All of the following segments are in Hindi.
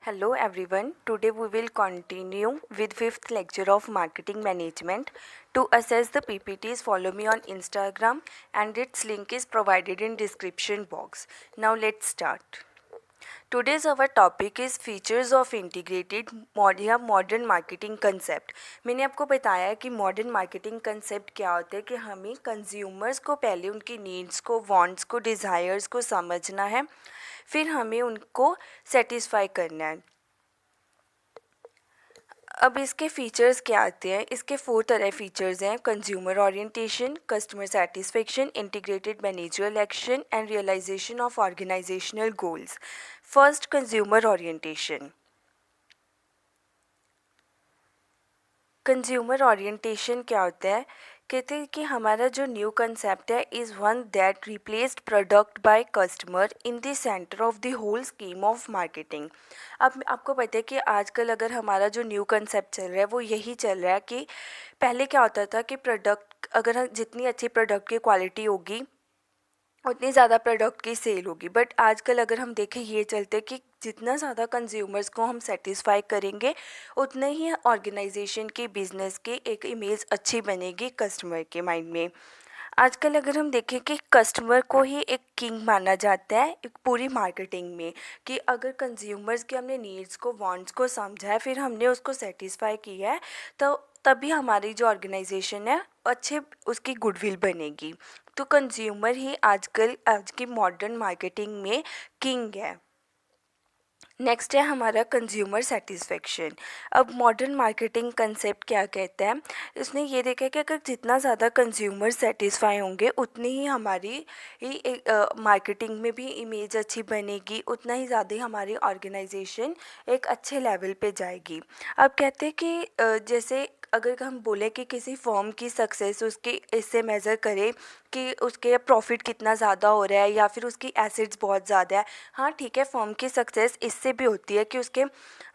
Hello everyone. Today we will continue with fifth lecture of marketing management. To access the PPTs, follow me on Instagram and its link is provided in description box. Now let's start. Today's our topic is features of integrated modern marketing concept. मैंने आपको बताया कि मॉडर्न मार्केटिंग कंसेप्ट क्या होता है कि हमें कंज्यूमर्स को पहले उनकी नीड्स को वांट्स को डिज़ायर्स को समझना है, फिर हमें उनको सेटिस्फाई करना है। अब इसके फीचर्स क्या आते हैं? इसके 4 तरह फीचर्स हैं: consumer orientation, customer satisfaction, integrated managerial action and realisation of organisational goals. First, consumer orientation. Consumer orientation क्या होता है? कहते हैं कि हमारा जो न्यू कंसेप्ट है is one that replaced product by customer in the centre of the whole scheme of marketing. अब आपको पता है कि आजकल अगर हमारा जो न्यू कंसेप्ट चल रहा है वो यही चल रहा है कि पहले क्या होता था कि प्रोडक्ट अगर जितनी अच्छी प्रोडक्ट की क्वालिटी होगी उतनी ज़्यादा प्रोडक्ट की सेल होगी। बट आजकल अगर हम देखें ये चलते कि जितना ज़्यादा कंज्यूमर्स को हम सेटिस्फाई करेंगे उतने ही ऑर्गेनाइजेशन की बिज़नेस की एक इमेज अच्छी बनेगी कस्टमर के माइंड में। आजकल अगर हम देखें कि कस्टमर को ही एक किंग माना जाता है एक पूरी मार्केटिंग में, कि अगर कंज्यूमर्स के हमने नीड्स को वांट्स को समझा है फिर हमने उसको सेटिस्फाई किया है तो तभी हमारी जो ऑर्गेनाइजेशन है अच्छे उसकी गुडविल बनेगी। तो कंज्यूमर ही आजकल आज की मॉडर्न मार्केटिंग में किंग है। नेक्स्ट है हमारा कंज्यूमर सेटिस्फेक्शन। अब मॉडर्न मार्केटिंग कंसेप्ट क्या कहता है? उसने ये देखा कि अगर जितना ज़्यादा कंज्यूमर सेटिस्फाई होंगे उतनी ही हमारी मार्केटिंग में भी इमेज अच्छी बनेगी, उतना ही ज़्यादा हमारी ऑर्गेनाइजेशन एक अच्छे लेवल पे जाएगी। अब कहते हैं कि जैसे अगर हम बोले कि किसी फर्म की सक्सेस उसके इससे मेज़र करें कि उसके प्रॉफिट कितना ज़्यादा हो रहा है या फिर उसकी एसेट्स बहुत ज़्यादा है। हाँ ठीक है, फर्म की सक्सेस इससे भी होती है कि उसके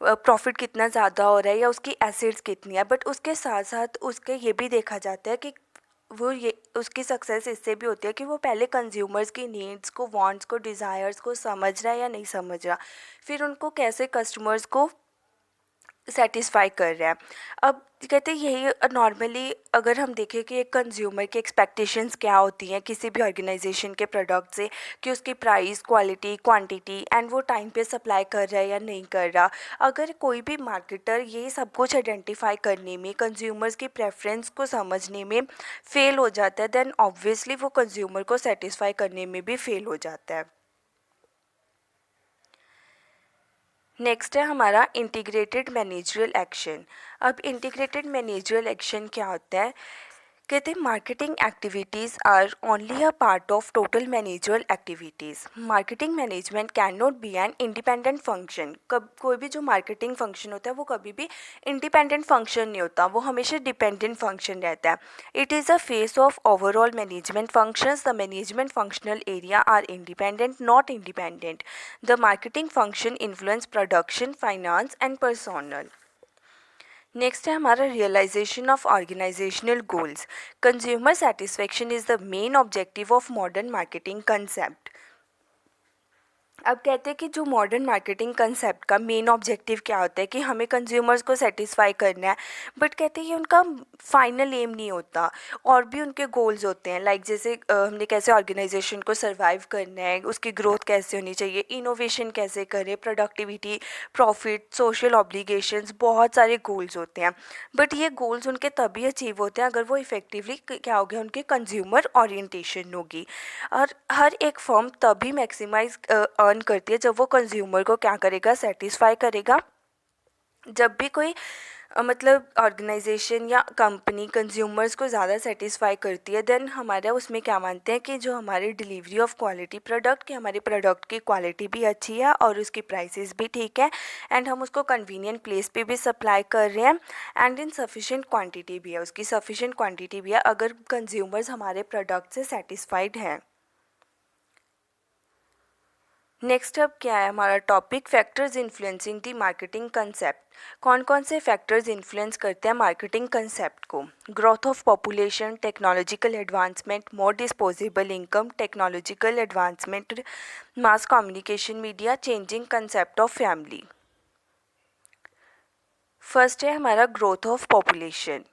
प्रॉफिट कितना ज़्यादा हो रहा है या उसकी एसेट्स कितनी है, बट उसके साथ साथ उसके ये भी देखा जाता है कि वो ये उसकी सक्सेस इससे भी होती है कि वो पहले कंज्यूमर्स की नीड्स को वांट्स को डिज़ायर्स को समझ रहा है या नहीं समझ रहा, फिर उनको कैसे कस्टमर्स को सेटिस्फाई कर रहा है। अब कहते हैं यही नॉर्मली अगर हम देखें कि एक कंज्यूमर की एक्सपेक्टेशंस क्या होती हैं किसी भी ऑर्गेनाइजेशन के प्रोडक्ट से, कि उसकी प्राइस क्वालिटी क्वांटिटी एंड वो टाइम पे सप्लाई कर रहा है या नहीं कर रहा। अगर कोई भी मार्केटर ये सब कुछ आइडेंटिफाई करने में कंज्यूमर्स की प्रेफरेंस को समझने में फेल हो जाता है देन ऑब्वियसली वो कंज्यूमर को सेटिस्फाई करने में भी फेल हो जाता है। नेक्स्ट है हमारा इंटीग्रेटेड मैनेजरियल एक्शन। अब इंटीग्रेटेड मैनेजरियल एक्शन क्या होता है? कहते हैं marketing activities are only a part of total managerial activities. Marketing management can not be an independent function. कब कोई भी जो मार्केटिंग फंक्शन होता है वो कभी भी इंडिपेंडेंट फंक्शन नहीं होता, वो हमेशा डिपेंडेंट फंक्शन रहता है। It is a phase of overall management functions. The management functional area are independent not independent. The marketing function influence production finance and personnel. Next है हमारा realisation of organisational goals. Consumer satisfaction is the main objective of modern marketing concept. अब कहते हैं कि जो मॉडर्न मार्केटिंग कंसेप्ट का मेन ऑब्जेक्टिव क्या होता है कि हमें कंज्यूमर्स को सेटिस्फाई करना है, बट कहते हैं ये उनका फाइनल एम नहीं होता, और भी उनके गोल्स होते हैं। लाइक जैसे हमने कैसे ऑर्गेनाइजेशन को सर्वाइव करना है, उसकी ग्रोथ कैसे होनी चाहिए, इनोवेशन कैसे करें, प्रोडक्टिविटी प्रॉफिट सोशल ऑब्लिगेशंस, बहुत सारे गोल्स होते हैं। बट ये गोल्स उनके तभी अचीव होते हैं अगर वो इफ़ेक्टिवली क्या हो गया, उनकी कंज्यूमर ओरिएंटेशन होगी। और हर एक फर्म तभी मैक्सिमाइज अर्न करती है जब वो कंज्यूमर को क्या करेगा, सेटिस्फाई करेगा। जब भी कोई मतलब ऑर्गेनाइजेशन या कंपनी कंज्यूमर्स को ज़्यादा सेटिस्फाई करती है देन हमारा उसमें क्या मानते हैं कि जो हमारी डिलीवरी ऑफ क्वालिटी प्रोडक्ट, कि हमारे प्रोडक्ट की क्वालिटी भी अच्छी है और उसकी प्राइसेस भी ठीक है एंड हम उसको कन्वीनियंट प्लेस पे भी सप्लाई कर रहे हैं एंड इन सफिशेंट क्वांटिटी भी है, उसकी सफिशेंट क्वांटिटी भी है अगर कंज्यूमर्स हमारे प्रोडक्ट से सेटिस्फाइड हैं। नेक्स्ट अब क्या है हमारा topic, factors influencing the marketing concept. कौन कौन से फैक्टर्स इन्फ्लुएंस करते हैं मार्केटिंग कंसेप्ट को? Growth of population, technological advancement, more disposable income, technological advancement, mass communication media, changing concept of family. First है हमारा ग्रोथ ऑफ पॉपुलेशन।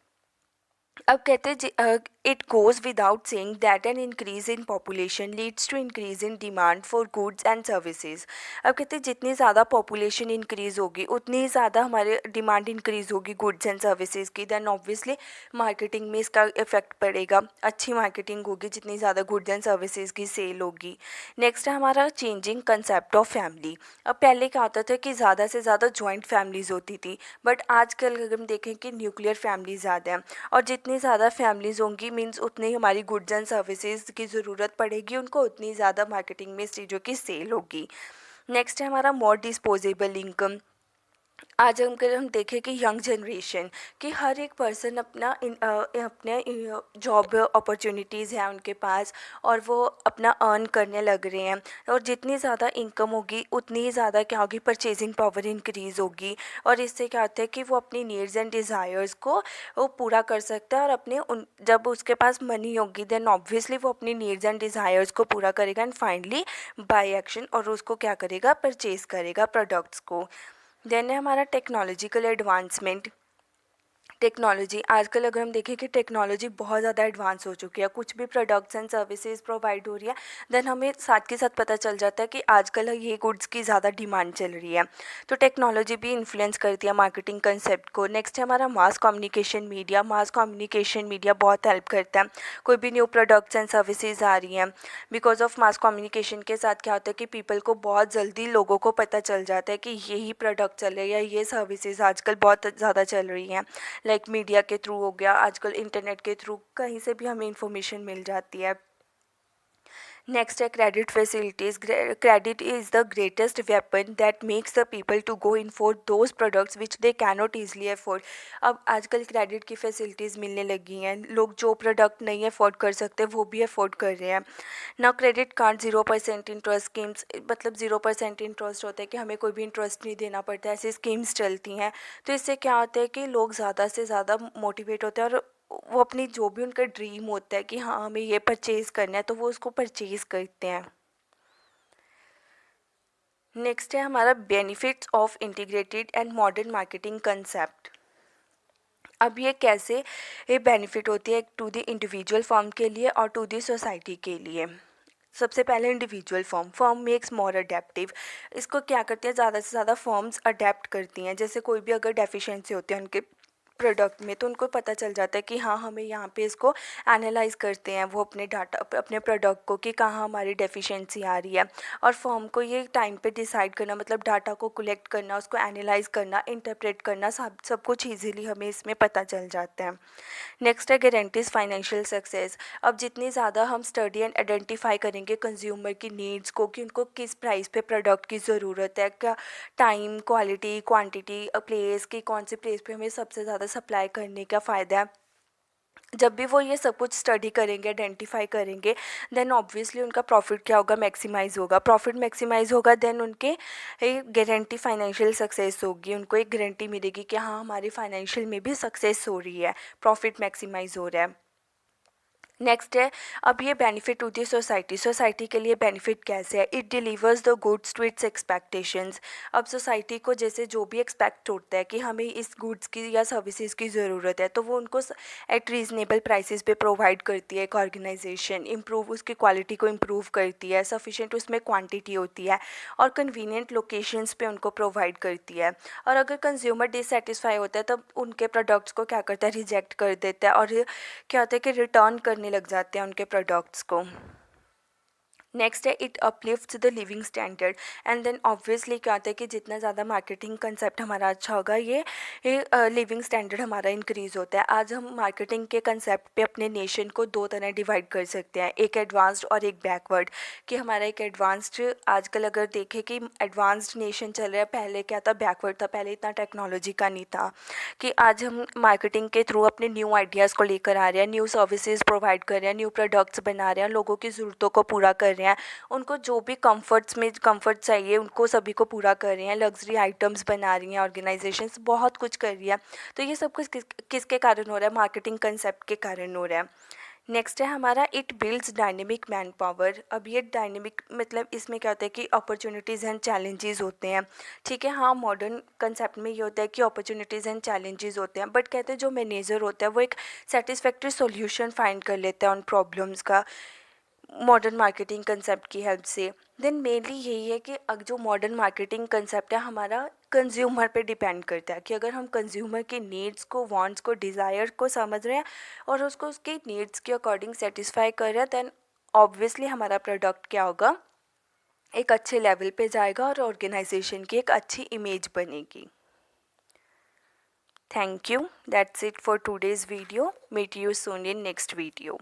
अब कहते हैं it goes without saying that an increase in population leads to increase in demand for goods and services. अब कहते हैं जितनी ज़्यादा पॉपुलेशन इंक्रीज़ होगी उतनी ही ज़्यादा हमारे डिमांड इंक्रीज़ होगी गुड्स एंड सर्विसेज की, देन ऑब्वियसली मार्केटिंग में इसका इफेक्ट पड़ेगा। अच्छी मार्केटिंग होगी जितनी ज़्यादा गुड्स एंड सर्विसेज की सेल होगी। नेक्स्ट है हमारा चेंजिंग कंसेप्ट ऑफ फैमिली। अब पहले क्या होता था कि ज़्यादा से ज़्यादा जॉइंट फैमिलीज़ होती थी, बट आजकल अगर हम देखें कि न्यूक्लियर फैमिली ज़्यादा हैं, और जितनी ज़्यादा फैमिलीज़ होंगी मीन्स उतनी हमारी गुड्स एंड सर्विसेज की ज़रूरत पड़ेगी उनको, उतनी ज़्यादा मार्केटिंग में इस चीज़ों की सेल होगी। नेक्स्ट है हमारा मोर डिस्पोजेबल इनकम। आज अगर हम देखें कि यंग जनरेशन कि हर एक पर्सन अपने जॉब अपॉर्चुनिटीज़ हैं उनके पास, और वो अपना अर्न करने लग रहे हैं, और जितनी ज़्यादा इनकम होगी उतनी ही ज़्यादा क्या होगी, परचेजिंग पावर इंक्रीज़ होगी, और इससे क्या होता है कि वो अपनी नीड्स एंड डिज़ायर्स को वो पूरा कर सकता है, और जब उसके पास मनी होगी देन ऑब्वियसली वो अपनी नीड्स एंड डिज़ायर्स को पूरा करेगा एंड फाइनली बाय एक्शन, और उसको क्या करेगा, परचेज़ करेगा प्रोडक्ट्स को। देन है हमारा टेक्नोलॉजिकल एडवांसमेंट। टेक्नोलॉजी आजकल अगर हम देखें कि टेक्नोलॉजी बहुत ज़्यादा एडवांस हो चुकी है, कुछ भी प्रोडक्ट्स एंड सर्विसेज प्रोवाइड हो रही है, देन हमें साथ के साथ पता चल जाता है कि आजकल ये गुड्स की ज़्यादा डिमांड चल रही है। तो टेक्नोलॉजी भी इन्फ्लुएंस करती है मार्केटिंग कंसेप्ट को। नेक्स्ट है हमारा मास कम्युनिकेशन मीडिया। मास कम्युनिकेशन मीडिया बहुत हेल्प करता है, कोई भी न्यू प्रोडक्ट्स एंड सर्विसेज आ रही हैं, बिकॉज ऑफ मास कम्युनिकेशन के साथ क्या होता है कि पीपल को बहुत जल्दी लोगों को पता चल जाता है कि यही प्रोडक्ट चल रहा है या ये सर्विसेज आजकल बहुत ज़्यादा चल रही हैं। लाइक मीडिया के थ्रू हो गया, आजकल इंटरनेट के थ्रू कहीं से भी हमें इंफॉर्मेशन मिल जाती है। नेक्स्ट है credit facilities. Credit is the greatest weapon that makes the people to go in for those products which they cannot easily afford. अब आजकल क्रेडिट की फैसिलिटीज़ मिलने लगी हैं, लोग जो प्रोडक्ट नहीं अफोर्ड कर सकते वो भी अफोर्ड कर रहे हैं ना। क्रेडिट कार्ड 0% इंटरेस्ट स्कीम्स, मतलब 0% इंटरेस्ट होता है कि हमें कोई भी इंटरेस्ट नहीं देना पड़ता, ऐसी स्कीम्स चलती हैं। तो इससे क्या होता है कि लोग ज़्यादा से ज़्यादा मोटिवेट होते हैं, और वो अपनी जो भी उनका ड्रीम होता है कि हाँ हमें ये परचेज़ करना है तो वो उसको परचेज़ करते हैं। नेक्स्ट है हमारा benefits of integrated and modern marketing concept. अब ये कैसे ये बेनिफिट होती है टू द इंडिविजुअल फर्म के लिए और टू द सोसाइटी के लिए। सबसे पहले individual firm makes more adaptive. इसको क्या करती है, ज़्यादा से ज़्यादा फर्म्स अडेप्ट करती हैं। जैसे कोई भी अगर डेफिशिएंसी होती है उनके प्रोडक्ट में, तो उनको पता चल जाता है कि हाँ हमें यहाँ पे इसको एनालाइज करते हैं वो अपने डाटा अपने प्रोडक्ट को कि कहाँ हमारी डेफिशिएंसी आ रही है, और फर्म को ये टाइम पे डिसाइड करना, मतलब डाटा को कलेक्ट करना, उसको एनालाइज करना, इंटरप्रेट करना, सब कुछ ईजिली हमें इसमें पता चल जाता है। नेक्स्ट है गारंटीज फाइनेंशियल सक्सेस। अब जितनी ज़्यादा हम स्टडी एंड आइडेंटिफाई करेंगे कंज्यूमर की नीड्स को कि उनको किस प्राइस पे प्रोडक्ट की ज़रूरत है, क्या टाइम, क्वालिटी, क्वांटिटी, प्लेस की कौन सी प्लेस पे हमें सबसे ज़्यादा सप्लाई करने का फ़ायदा है, जब भी वो ये सब कुछ स्टडी करेंगे, आइडेंटिफाई करेंगे, देन ऑब्वियसली उनका प्रॉफिट क्या होगा, मैक्सिमाइज़ होगा। प्रॉफिट मैक्सिमाइज़ होगा देन उनके गारंटी फाइनेंशियल सक्सेस होगी, उनको एक गारंटी मिलेगी कि हाँ हमारी फाइनेंशियल में भी सक्सेस हो रही है, प्रॉफिट मैक्सिमाइज़ हो रहा है। नेक्स्ट है अब ये बेनिफिट होती है सोसाइटी के लिए बेनिफिट कैसे है। It delivers the goods to its expectations. अब सोसाइटी को जैसे जो भी एक्सपेक्ट होता है कि हमें इस गुड्स की या सर्विसेज की ज़रूरत है, तो वो उनको एट रीज़नेबल प्राइसेस पे प्रोवाइड करती है। एक ऑर्गेनाइजेशन इम्प्रूव उसकी क्वालिटी को इम्प्रूव करती है, सफिशेंट उसमें क्वांटिटी होती है, और कन्वीनियंट लोकेशंस पे उनको प्रोवाइड करती है। और अगर कंज्यूमर डिससेटिस्फाई होता है तब उनके प्रोडक्ट्स को क्या करता है, रिजेक्ट कर देता है, और क्या होता है कि रिटर्न करने लग जाते हैं उनके प्रोडक्ट्स को। नेक्स्ट है it uplifts the living standard. And then obviously क्या होता है कि जितना ज़्यादा मार्केटिंग कंसेप्ट हमारा अच्छा होगा, ये लिविंग स्टैंडर्ड हमारा इंक्रीज़ होता है। आज हम मार्केटिंग के कंसेप्ट पे अपने नेशन को दो तरह डिवाइड कर सकते हैं, एक एडवांस्ड और एक बैकवर्ड। कि हमारा एक एडवांस्ड, आजकल अगर देखें कि एडवांस्ड नेशन चल रहा है, पहले क्या था, बैकवर्ड था, पहले इतना टेक्नोलॉजी का नहीं था। कि आज हम मार्केटिंग के थ्रू अपने न्यू आइडियाज़ को लेकर आ रहे हैं, न्यू सर्विसेज प्रोवाइड कर रहे हैं, न्यू प्रोडक्ट्स बना रहे हैं, लोगों की ज़रूरतों को पूरा कर रहे हैं, उनको जो भी कंफर्ट चाहिए उनको सभी को पूरा कर रहे हैं, लग्जरी आइटम्स बना रही हैं, ऑर्गेनाइजेशंस बहुत कुछ कर रही है। तो ये सब कुछ किसके कारण हो रहा है, मार्केटिंग कंसेप्ट के कारण हो रहा है। नेक्स्ट है हमारा it builds dynamic man power. अब ये डायनेमिक मतलब इसमें क्या होता है कि अपॉर्चुनिटीज़ एंड चैलेंजेस होते हैं, ठीक है। हाँ, मॉडर्न कंसेप्ट में ये होता है कि अपॉर्चुनिटीज़ एंड चैलेंजेस होते हैं, बट कहते हैं जो मैनेजर होता है वो एक सेटिस्फैक्ट्री सॉल्यूशन फाइंड कर लेता है उन प्रॉब्लम्स का मॉडर्न मार्केटिंग कंसेप्ट की हेल्प से। देन मेनली यही है कि जो मॉडर्न मार्केटिंग कंसेप्ट है हमारा कंज्यूमर पे डिपेंड करता है कि अगर हम कंज्यूमर की नीड्स को, वांट्स को, डिज़ायर को समझ रहे हैं और उसको उसकी नीड्स के अकॉर्डिंग सेटिस्फाई कर रहे हैं, देन ऑब्वियसली हमारा प्रोडक्ट क्या होगा, एक अच्छे लेवल पे जाएगा और ऑर्गेनाइजेशन की एक अच्छी इमेज बनेगी। Thank you, that's it for today's video. Meet you soon in next video.